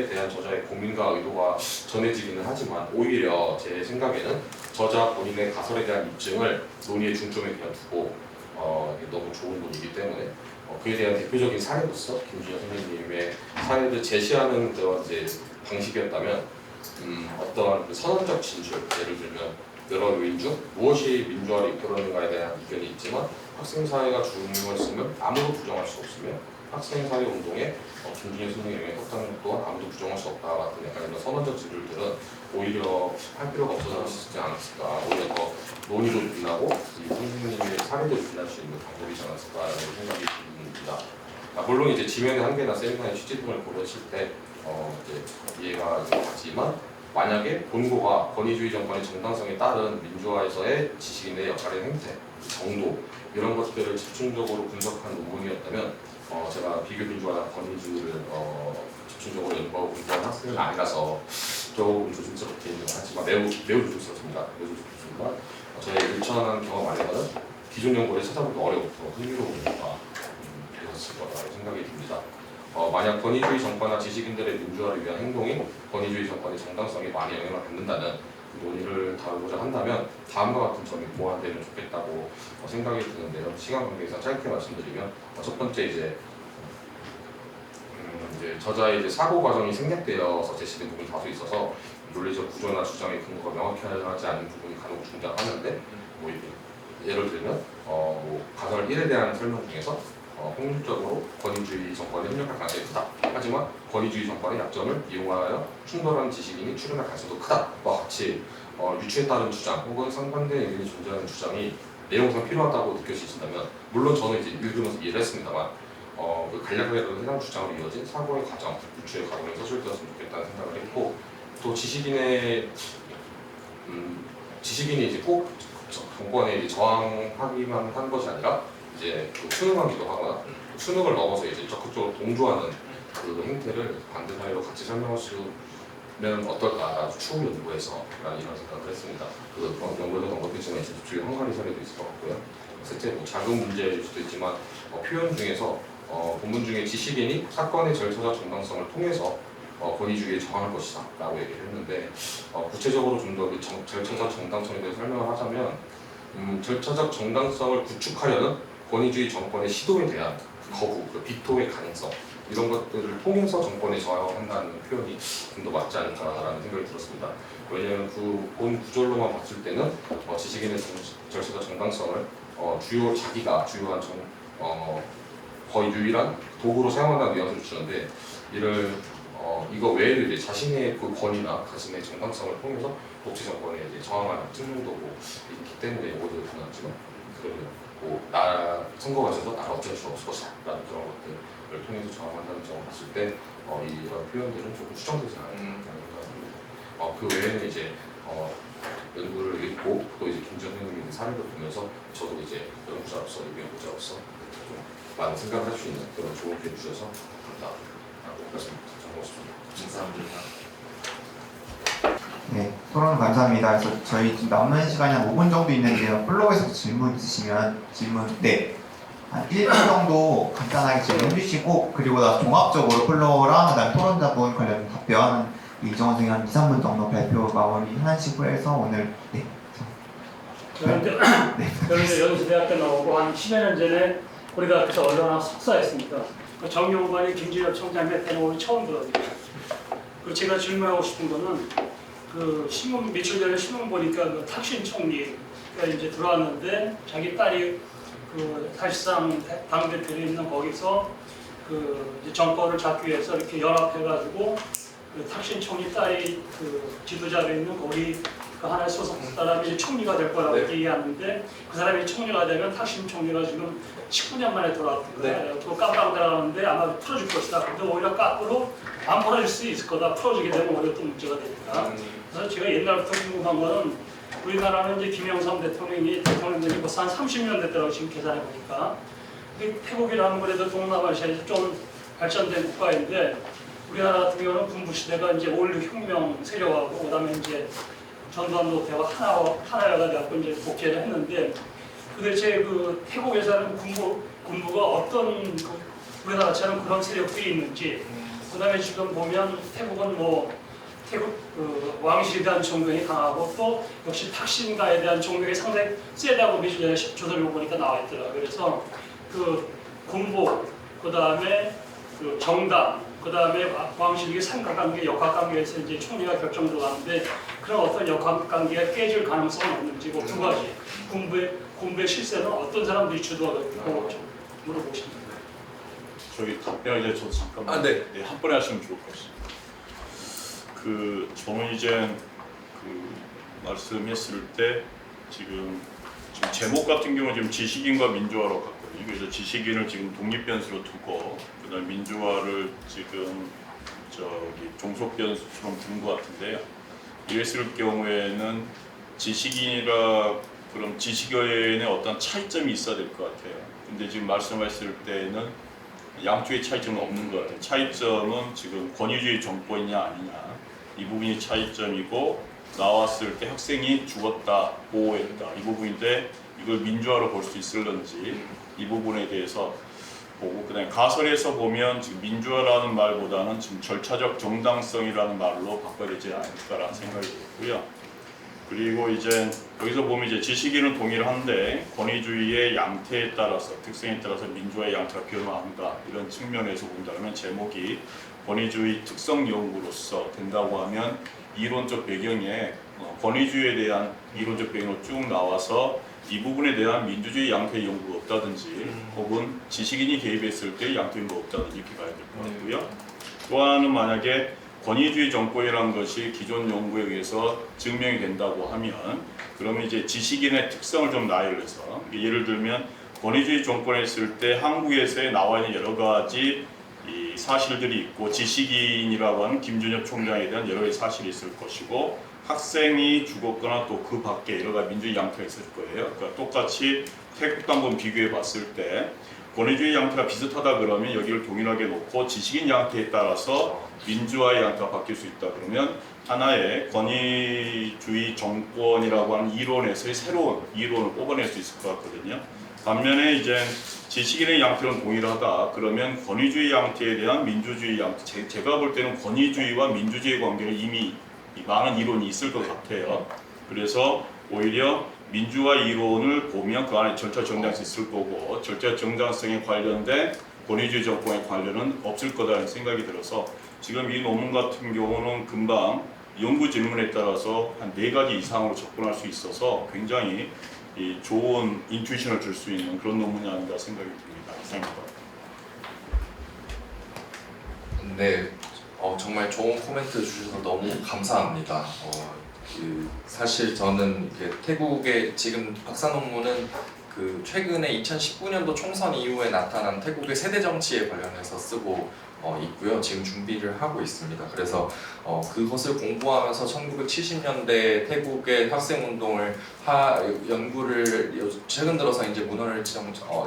대한 저자의 고민과 의도가 전해지기는 하지만 오히려 제 생각에는 저자 본인의 가설에 대한 입증을 논의의 중점에 그냥 두고 너무 좋은 논의이기 때문에 그에 대한 대표적인 사례로서 김준현 선생님의 사례를 제시하는 그런 이제 방식이었다면 어떠한 그 선언적 진술, 예를 들면 여러 요인 중 무엇이 민주화를 이끌어내는가에 대한 의견이 있지만 학생사회가 중요했으면 아무도 부정할 수 없으며 학생사회 운동에 김준현 선생님의 협상 또한 아무도 부정할 수 없다 같은 약간 이런 선언적 지들들은 오히려 할 필요가 없어지지 않았을까, 오히려 더 논의도 빛나고 이 선생님의 사례도 빛날 수 있는 방법이지 않았을까라는 생각이 듭니다. 물론 이제 지면의 한계나 세미나의 취지 등을 고려했을 때 이제 이해가 가지만 만약에 본고가 권위주의 정권의 정당성에 따른 민주화에서의 지식인의 역할의 행태, 정도 이런 것들을 집중적으로 분석한 논문이었다면 제가 비교 민주화나 권위주의를 집중적으로 연구하고 공부한 학생은 아니라서 조금 조심스럽게 하지만 매우 조심스럽습니다. 매우 조심스럽지만 저의 일천한 경험 안에서는 기존 연구를 찾아보기 어려웠고 흥미로운 연구가 되었을 거라고 생각이 듭니다. 만약 권위주의 정권과 지식인들의 민주화를 위한 행동이 권위주의 정권의 정당성에 많이 영향을 받는다는 논의를 다루고자 한다면 다음과 같은 점이 보완되면 좋겠다고 생각이 드는데요. 시간 관계상 짧게 말씀드리면 첫 번째 이제 저자의 이제 사고 과정이 생략되어서 제시된 부분이 다수 있어서 논리적 구조나 주장의 근거가 명확하지 않은 부분이 간혹 등장하는데 예를 들면 가설 1에 대한 설명 중에서 폭력적으로 권위주의 정권에 협력할 가능성이 크다. 하지만 권위주의 정권의 약점을 이용하여 충돌하는 지식인이 출현할 가능성도 크다와 같이 유추에 따른 주장 혹은 상반된 의견이 존재하는 주장이 내용상 필요하다고 느껴지신다면 물론 저는 이제 읽으면서 이해를 했습니다만 그 간략하게 해당 주장으로 이어진 사고의 과정, 유추의 과정이 서술되었으면 좋겠다는 생각을 했고 또 지식인이 이제 꼭 정권에 저항하기만 한 것이 아니라 이제 수능하기도 하거나 수능을 넘어서 이제 적극적으로 동조하는 그 행태를 반대 사회로 같이 설명하시면 어떨까 추후 연구에서 라는 이런 생각을 했습니다. 그 연구에서 언급했지만 이제 저희 헝가리 사례도 있을 것 같고요. 셋째 작은 문제일 수도 있지만 표현 중에서 본문 중에 지식인이 사건의 절차적 정당성을 통해서 권위주의에 저항할 것이다 라고 얘기를 했는데 구체적으로 좀 더 그 절차적 정당성에 대해 설명을 하자면 절차적 정당성을 구축하려는 권위주의 정권의 시도에 대한 거부, 비토의 가능성 이런 것들을 통해서 정권에 저항한다는 표현이 좀 더 맞지 않을까라는 생각이 들었습니다. 왜냐하면 그 본 구절로만 봤을 때는 지식인의 절차적 정당성을 자기가 주요한 거의 유일한 도구로 사용한다는 뉘앙스를 주는데 이거 외에도 이제 자신의 그 권위나 자신의 정당성을 통해서 독재 정권에 이제 저항하는 측면도 있기 때문에 오히려 그렇지만 선거 과정에서 나라 어쩔 수 없을 것이라는 그런 것들을 통해서 정황한다는 점을 봤을 때 이런 표현들은 조금 수정되지 않았다는 생각합니다. 그 외에는 이제 연구를 읽고 또 이제 김정현 의원님의 사례를 보면서 저도 이제 연구자로서 연구자로서 좀 많은 생각을 할 수 있는 그런 좋은 기회 주셔서 감사하다고 말씀 전하고 싶습니다. 감사합니다. 네, 토론 감사합니다. 그래서 저희 지금 남은 시간이 한 5분 정도 있는데요. 플로어에서 질문 있으시면 네, 한 1분 정도 간단하게 질문해 주시고 그리고 나서 종합적으로 플로어랑 그다음 토론자분 관련 답변 이정원 선생님 한 2, 3분 정도 발표 마무리 하는 식으로 해서 오늘 저는 이제 연수대학교 나오고 한 10여 년 전에 우리 대학교에서 언론학 석사했습니다. 정용관이 김진엽 총장 때는 오늘 처음 들었거든요. 그리고 제가 질문하고 싶은 거는 그 신문 며칠 전에 신문 보니까 그 탁신 총리가 이제 들어왔는데 자기 딸이 그 사실상 당 대표로 있는 거기서 그 이제 정권을 잡기 위해서 이렇게 연합해가지고 그 탁신 총리 딸이 그 지도자로 있는 거기 그 하나의 소속 사람이 이제 총리가 될 거라고 얘기하는데 그 사람이 총리가 되면 탁신 총리가 지금 19년 만에 돌아왔던 거예요. 또 깜빵 들어가는데 아마 풀어줄 것이다. 근데 오히려 거꾸로 안 풀어줄 수 있을 거다. 풀어주게 되면 오히려 또 문제가 되니까. 그래서 제가 옛날부터 궁금한 거는 우리나라는 이제 김영삼 대통령이 벌써 한 30년 됐다고 지금 계산해 보니까 태국이라는 그래도 동남아시아에서 좀 발전된 국가인데 우리나라 같은 경우는 군부 시대가 이제 올류 혁명 세력하고 그다음에 이제 전두환 대와 하나가 돼갖고 이제 복제를 했는데 도대체 그 태국에서는 군부가 어떤 우리나라처럼 그런 세력들이 있는지 그다음에 지금 보면 태국은 뭐 태국 그 왕실에 대한 존경이 강하고 또 역시 탁신가에 대한 존경이 상당히 세다고 며칠 전에 조사를 보니까 나와 있더라고요. 그래서 그 군부 그다음에 그 정당 그다음에 왕실의 삼각관계, 역학관계에서 이제 총리가 결정 들어가는데 그런 어떤 역학관계가 깨질 가능성은 없는지 그 두 가지 군부의 실세는 어떤 사람들이 주도하고 좀 물어보고 싶습니다. 저기 답변 이제 저도 잠깐만 네, 한 번에 하시면 좋을 것 같습니다. 저는 이제 말씀했을 때 지금 제목 같은 경우는 지금 지식인과 민주화로 갔거든요. 그래서 지식인을 지금 독립 변수로 두고 그다음 민주화를 지금 종속 변수처럼 둔 것 같은데요. 이랬을 경우에는 지식인이라 그럼 지식인의 어떤 차이점이 있어야 될 것 같아요. 근데 지금 말씀하실 때는 양쪽의 차이점은 없는 것 같아요. 차이점은 지금 권위주의 정권이냐 아니냐 이 부분이 차이점이고 나왔을 때 학생이 죽었다, 보호했다 이 부분인데 이걸 민주화로 볼 수 있을런지 이 부분에 대해서 보고 그다음에 가설에서 보면 지금 민주화라는 말보다는 지금 절차적 정당성이라는 말로 바꿔야 되지 않을까라는 생각이 들고요. 그리고 이제 여기서 보면 이제 지식인은 동의를 한데 권위주의의 양태에 따라서 특성에 따라서 민주화의 양태가 변화한다 이런 측면에서 본다면 제목이 권위주의 특성 연구로서 된다고 하면 이론적 배경에 권위주의에 대한 이론적 배경으로 쭉 나와서 이 부분에 대한 민주주의 양태 연구가 없다든지 혹은 지식인이 개입했을 때 양태 연구가 없다든지 이렇게 봐야 될 것 같고요. 또 하나는 만약에 권위주의 정권이라는 것이 기존 연구에 의해서 증명이 된다고 하면 그러면 이제 지식인의 특성을 좀 나열해서 예를 들면 권위주의 정권에 있을 때 한국에서 나와 있는 여러 가지 이 사실들이 있고 지식인이라고 하는 김준엽 총장에 대한 여러 가지 사실이 있을 것이고 학생이 죽었거나 또 그 밖에 여러 가지 민주주의 양태가 있을 거예요. 그러니까 똑같이 태국도 한번 비교해 봤을 때 권위주의 양태가 비슷하다 그러면 여기를 동일하게 놓고 지식인 양태에 따라서 민주화의 양태가 바뀔 수 있다 그러면 하나의 권위주의 정권이라고 하는 이론에서의 새로운 이론을 뽑아낼 수 있을 것 같거든요. 반면에 이제 지식인의 양태는 동일하다 그러면 권위주의 양태에 대한 민주주의 양태 제가 볼 때는 권위주의와 민주주의 관계는 이미 많은 이론이 있을 것 같아요. 그래서 오히려 민주화 이론을 보면 그 안에 절차 정당성이 있을 거고 절차 정당성에 관련된 권위주의 정권의 관련은 없을 거다라는 생각이 들어서 지금 이 논문 같은 경우는 금방 연구 질문에 따라서 한 4가지 이상으로 접근할 수 있어서 굉장히 좋은 인투이션을 줄 수 있는 그런 논문이 아닌가 생각이 듭니다. 이상입니다. 네, 정말 좋은 코멘트 주셔서 너무 감사합니다. 사실 저는 태국의 지금 박사 논문은 그 최근에 2019년도 총선 이후에 나타난 태국의 세대 정치에 관련해서 쓰고 있고요. 지금 준비를 하고 있습니다. 그래서 그것을 공부하면서 1970년대 태국의 학생운동을 연구를 최근 들어서 이제 문헌을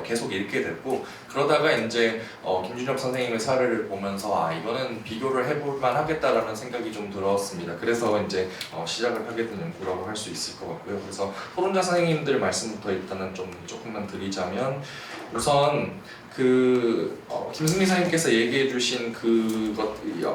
계속 읽게 됐고, 그러다가 이제 김준엽 선생님의 사례를 보면서 이거는 비교를 해볼만 하겠다라는 생각이 좀 들었습니다. 그래서 이제 시작을 하게 된 연구라고 할 수 있을 것 같고요. 그래서 토론자 선생님들 말씀부터 일단은 조금만 드리자면, 우선 김승민 선생님께서 얘기해주신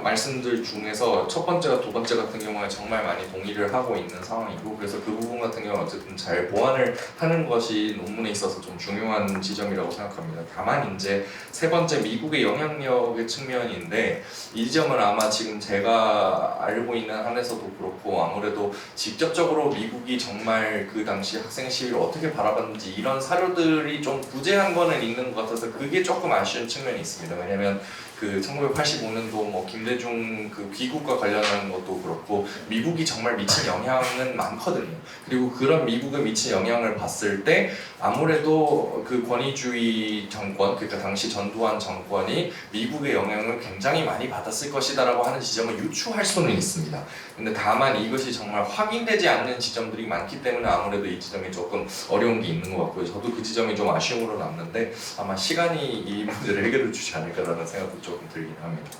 말씀들 중에서 첫 번째와 두 번째 같은 경우에 정말 많이 동의를 하고 있는 상황이고, 그래서 그 부분 같은 경우는 어쨌든 잘 보완을 하는 것이 논문에 있어서 좀 중요한 지점이라고 생각합니다. 다만 이제 세 번째 미국의 영향력의 측면인데, 이 지점은 아마 지금 제가 알고 있는 한에서도 그렇고 아무래도 직접적으로 미국이 정말 그 당시 학생 시위를 어떻게 바라봤는지 이런 사료들이 좀 부재한 거는 있는 것 같아서 그게 조금 아쉬운 측면이 있습니다. 왜냐면 1985년도 김대중 귀국과 관련한 것도 그렇고 미국이 정말 미친 영향은 많거든요. 그리고 그런 미국에 미친 영향을 봤을 때 아무래도 그 권위주의 정권, 그러니까 당시 전두환 정권이 미국의 영향을 굉장히 많이 받았을 것이다라고 하는 지점을 유추할 수는 있습니다. 근데 다만 이것이 정말 확인되지 않는 지점들이 많기 때문에 아무래도 이 지점이 조금 어려운 게 있는 것 같고요. 저도 그 지점이 좀 아쉬움으로 남는데 아마 시간이 이 문제를 해결해 주지 않을까라는 생각도 조금 들긴 합니다.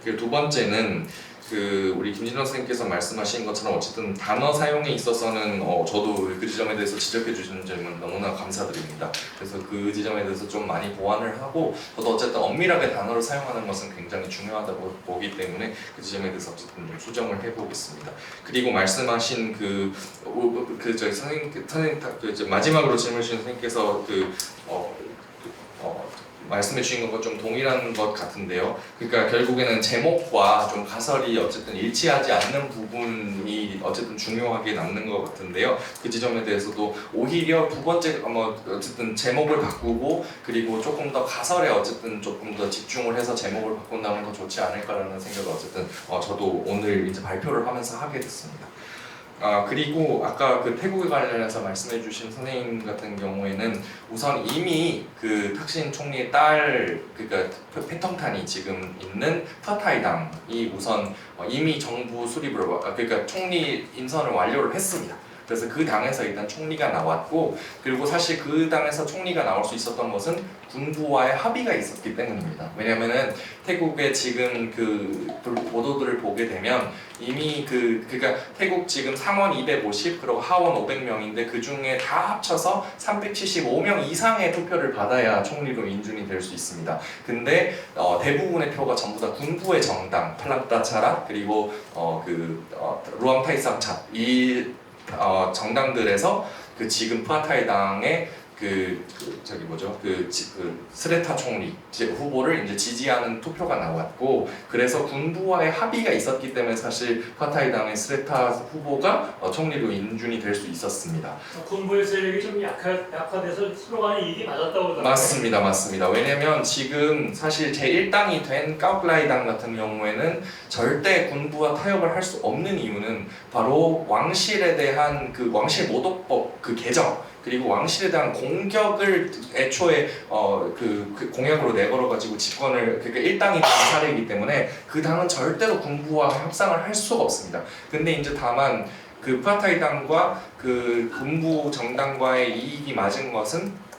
그리고 두 번째는 우리 김진영 선생님께서 말씀하신 것처럼 어쨌든 단어 사용에 있어서는 저도 그 지점에 대해서 지적해 주시는 점은 너무나 감사드립니다. 그래서 그 지점에 대해서 좀 많이 보완을 하고, 저도 어쨌든 엄밀하게 단어를 사용하는 것은 굉장히 중요하다고 보기 때문에 그 지점에 대해서 어쨌든 좀 수정을 해보겠습니다. 그리고 말씀하신 저희 선생님 마지막으로 질문 주신 선생님께서 말씀해 주신 것과 좀 동일한 것 같은데요. 그러니까 결국에는 제목과 좀 가설이 어쨌든 일치하지 않는 부분이 어쨌든 중요하게 남는 것 같은데요. 그 지점에 대해서도 오히려 두 번째 어쨌든 제목을 바꾸고 그리고 조금 더 가설에 어쨌든 조금 더 집중을 해서 제목을 바꾼다면 더 좋지 않을까라는 생각을 어쨌든 저도 오늘 이제 발표를 하면서 하게 됐습니다. 그리고 아까 태국에 관련해서 말씀해주신 선생님 같은 경우에는 우선 이미 탁신 총리의 딸, 그러니까 패텅탄이 지금 있는 파타이당이 우선 이미 정부 수립을, 그러니까 총리 인선을 완료를 했습니다. 그래서 그 당에서 일단 총리가 나왔고, 그리고 사실 그 당에서 총리가 나올 수 있었던 것은 군부와의 합의가 있었기 때문입니다. 왜냐면은 태국의 지금 보도들을 보게 되면 이미 그러니까 태국 지금 상원 250 그리고 하원 500명인데 그 중에 다 합쳐서 375명 이상의 투표를 받아야 총리로 인준이 될 수 있습니다. 근데 대부분의 표가 전부 다 군부의 정당 팔락다차라 그리고 루앙타이상차 이 정당들에서 지금 푸아타이당의 스레타 총리 후보를 이제 지지하는 투표가 나왔고, 그래서 군부와의 합의가 있었기 때문에 사실 푸아타이당의 스레타 후보가 총리로 인준이 될 수 있었습니다. 군부의 세력이 좀 약화돼서 서로 간에 이익이 맞았다고 그러더라고요. 맞습니다. 왜냐면 지금 사실 제1당이 된 까우클라이당 같은 경우에는 절대 군부와 타협을 할 수 없는 이유는 바로 왕실에 대한 왕실 모독법 개정, 그리고 왕실에 대한 공격을 애초에 공약으로 내걸어가지고 집권을, 그러니까 일당이 된 사례이기 때문에 그 당은 절대로 군부와 협상을 할 수가 없습니다. 근데 이제 다만 푸아타이당과 군부 정당과의 이익이 맞은 것은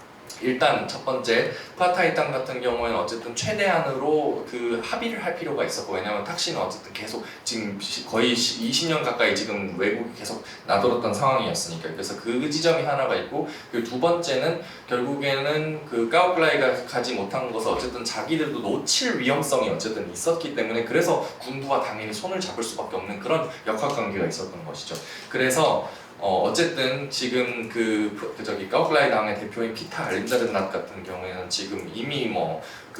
일단 첫 번째, 푸아타이당 같은 경우에는 어쨌든 최대한으로 합의를 할 필요가 있었고, 왜냐하면 탁신은 어쨌든 계속 지금 거의 20년 가까이 지금 외국이 계속 나돌았던 상황이었으니까. 그래서 그 지점이 하나가 있고, 그리고 두 번째는 결국에는 까우클라이가 가지 못한 것은 어쨌든 자기들도 놓칠 위험성이 어쨌든 있었기 때문에, 그래서 군부와 당연히 손을 잡을 수밖에 없는 그런 역학관계가 있었던 것이죠. 그래서 어쨌든 지금 까우클라이 당의 대표인 피타 알린다르낫 같은 경우에는 지금 이미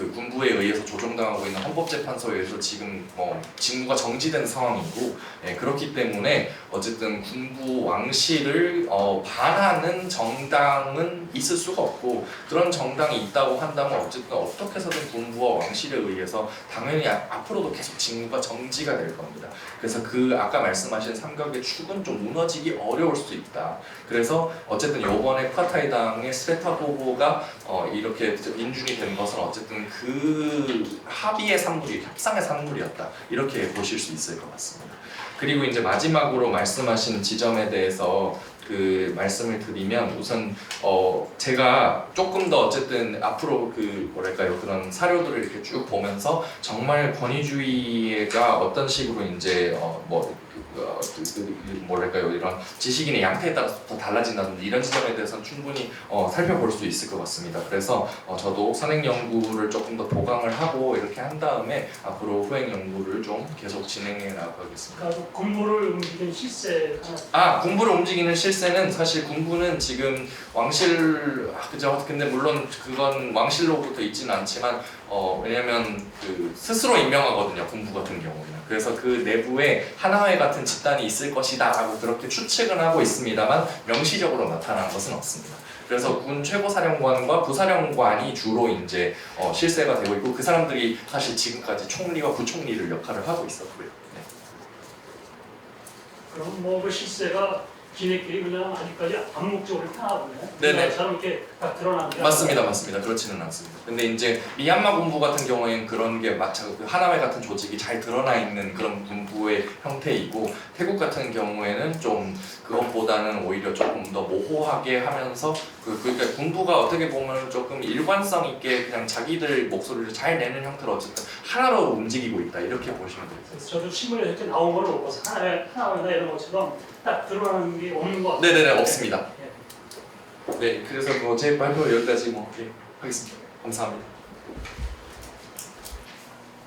그 군부에 의해서 조종당하고 있는 헌법재판소에 의해서 지금 직무가 정지된 상황이고, 그렇기 때문에 어쨌든 군부 왕실을 반하는 정당은 있을 수가 없고, 그런 정당이 있다고 한다면 어쨌든 어떻게 해서든 군부와 왕실에 의해서 당연히 앞으로도 계속 직무가 정지가 될 겁니다. 그래서 그 아까 말씀하신 삼각의 축은 좀 무너지기 어려울 수 있다. 그래서 어쨌든 이번에 푸카타이당의 스베타 후보가 이렇게 인준이 된 것은 어쨌든 그 합의의 산물이, 협상의 산물이었다, 이렇게 보실 수 있을 것 같습니다. 그리고 이제 마지막으로 말씀하신 지점에 대해서 그 말씀을 드리면, 우선 제가 조금 더 어쨌든 앞으로 그 뭐랄까요, 그런 사료들을 이렇게 쭉 보면서 정말 권위주의가 어떤 식으로 이제 뭐랄까요, 이런 지식인의 양태에 따라서 더 달라진다든지 이런 지점에 대해서는 충분히 살펴볼 수 있을 것 같습니다. 그래서 저도 선행 연구를 조금 더 보강을 하고 이렇게 한 다음에 앞으로 후행 연구를 좀 계속 진행해 나가겠습니다. 그러니까 군부를 움직이는 실세. 군부를 움직이는 실세는 사실 군부는 지금 왕실 그죠? 근데 물론 그건 왕실로부터 있지는 않지만 왜냐면 그 스스로 임명하거든요, 군부 같은 경우는. 그래서 그 내부에 하나회 같은 집단이 있을 것이다라고 그렇게 추측은 하고 있습니다만 명시적으로 나타난 것은 없습니다. 그래서 군 최고사령관과 부사령관이 주로 이제 실세가 되고 있고, 그 사람들이 사실 지금까지 총리와 부총리를 역할을 하고 있었고요. 네. 그럼 뭐 그 실세가 지네끼리 그냥 아직까지 암묵적으로 편하거든요. 네네. 저는 이렇게 딱 드러나는 게 맞습니다. 그렇지는 않습니다. 근데 이제 미얀마 군부 같은 경우에는 그런 게 그 하나회 같은 조직이 잘 드러나 있는 그런 군부의 형태이고, 태국 같은 경우에는 좀 그것보다는 오히려 조금 더 모호하게 하면서 그러니까 군부가 어떻게 보면 조금 일관성 있게 그냥 자기들 목소리를 잘 내는 형태로 어쨌든 하나로 움직이고 있다, 이렇게 보시면 되겠습니다. 저도 신문에 이렇게 나온 걸 못 봐서 하나나 이런 것처럼 딱 드러나는 게 없는 것 같아요. 네네네, 없습니다. 예. 네, 그래서 제 발표 여기까지 하겠습니다. 감사합니다.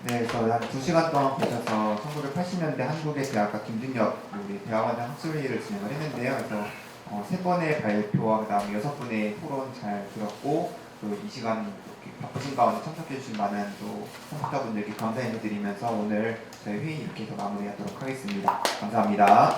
네, 그래서 한 2시간 동안 거쳐서 1980년대 한국의 대학가 김준엽 우리 대학원장 학술회의를 진행을 했는데요. 그래서 3번의 발표와 그다음에 6분의 토론 잘 들었고, 또 이 시간 이렇게 바쁘신 가운데 참석해주신 많은 또 참석자분들께 감사 인사드리면서 오늘 저희 회의 이렇게 해서 마무리하도록 하겠습니다. 감사합니다.